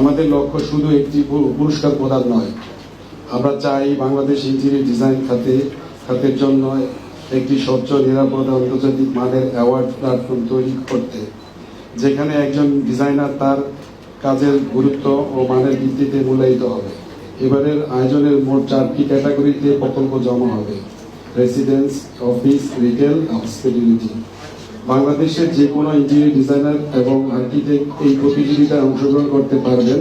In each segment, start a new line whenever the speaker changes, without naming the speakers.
আমাদের লক্ষ্য শুধু একটি পুরস্কার প্রদান নয়, আমরা চাই বাংলাদেশ ইন্টেরিয়র ডিজাইন খাতের জন্য একটি স্বচ্ছ, নিরাপদ, আন্তর্জাতিক মানের অ্যাওয়ার্ড প্ল্যাটফর্ম তৈরি করতে, যেখানে একজন ডিজাইনার তার কাজের গুরুত্ব ও মানের ভিত্তিতে মূল্যায়িত হবে। এবারের আয়োজনের মোট 4টি ক্যাটাগরিতে প্রকল্প জমা হবে: রেসিডেন্স, অফিস, রিটেল, হসপিটালিটি। বাংলাদেশের যে কোনো ইন্টেরিয়র ডিজাইনার এবং আর্কিটেক্ট এই প্রতিযোগিতায় অংশগ্রহণ করতে পারবেন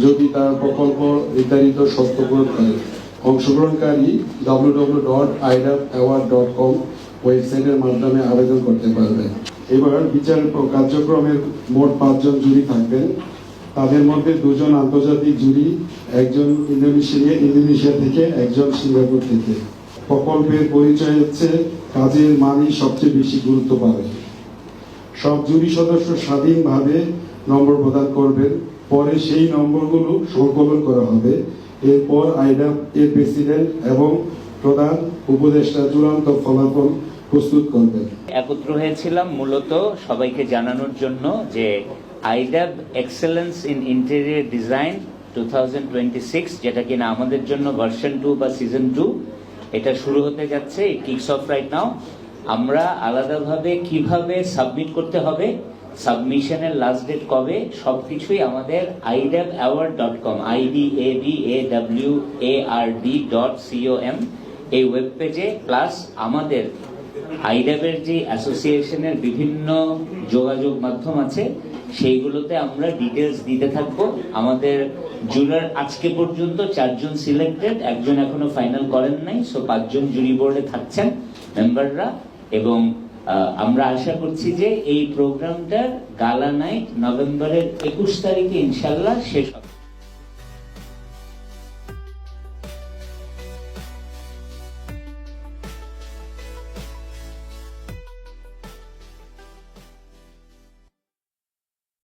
যদি তার প্রকল্প নির্ধারিত শর্ত পূরণ করে। অংশগ্রহণকারী www.idapaward.com ওয়েবসাইটের মাধ্যমে আবেদন করতে পারবেন। এবার বিচার কার্যক্রমের মোট 5 জন জুরি থাকবেন। তাদের মধ্যে 2 জন আন্তর্জাতিক জুরি, একজন ইন্দোনেশিয়া থেকে, একজন সিঙ্গাপুর থেকে। প্রকল্পের পরিচয় হচ্ছে কাজের মানই সবচেয়ে বেশি গুরুত্ব পাবে। সব জুরি সদস্য স্বাধীনভাবে নম্বর প্রদান করবেন, পরে সেই নম্বরগুলো সংকলন করা হবে। এরপর আইডাপ এর প্রেসিডেন্ট এবং প্রধান উপদেষ্টা চূড়ান্ত ফলাফল প্রস্তুত করবেন।
একত্র হয়েছিলাম মূলত সবাইকে জানানোর জন্য যে আইডাপ এক্সেলেন্স ইন ইন্টেরিয়র ডিজাইন 2026, যেটা কিনা আমাদের জন্য ভার্সন 2 বা সিজন 2, এটা শুরু হতে যাচ্ছে। Kicks of right now. আমরা আলাদাভাবে কিভাবে সাবমিট করতে হবে, সাবমিশনের লাস্ট ডেট কবে, সবকিছুই আমাদের idapaward.com idapaward.com এই ওয়েব পেজে, প্লাস আমাদের আইডাবের যে অ্যাসোসিয়েশনের বিভিন্ন যোগাযোগ মাধ্যম আছে সেইগুলোতে আমরা ডিটেলস দিতে থাকবো। আমাদের জুরার আজকে পর্যন্ত 4 জন সিলেক্টেড, একজন এখনো ফাইনাল করেন নাই। সো 5 জন জুরি বোর্ডে থাকছেন মেম্বাররা, এবং আমরা আশা করছি যে এই প্রোগ্রামটার গালা নাইট নভেম্বরের 21 তারিখে ইনশাল্লাহ শেষ হবে।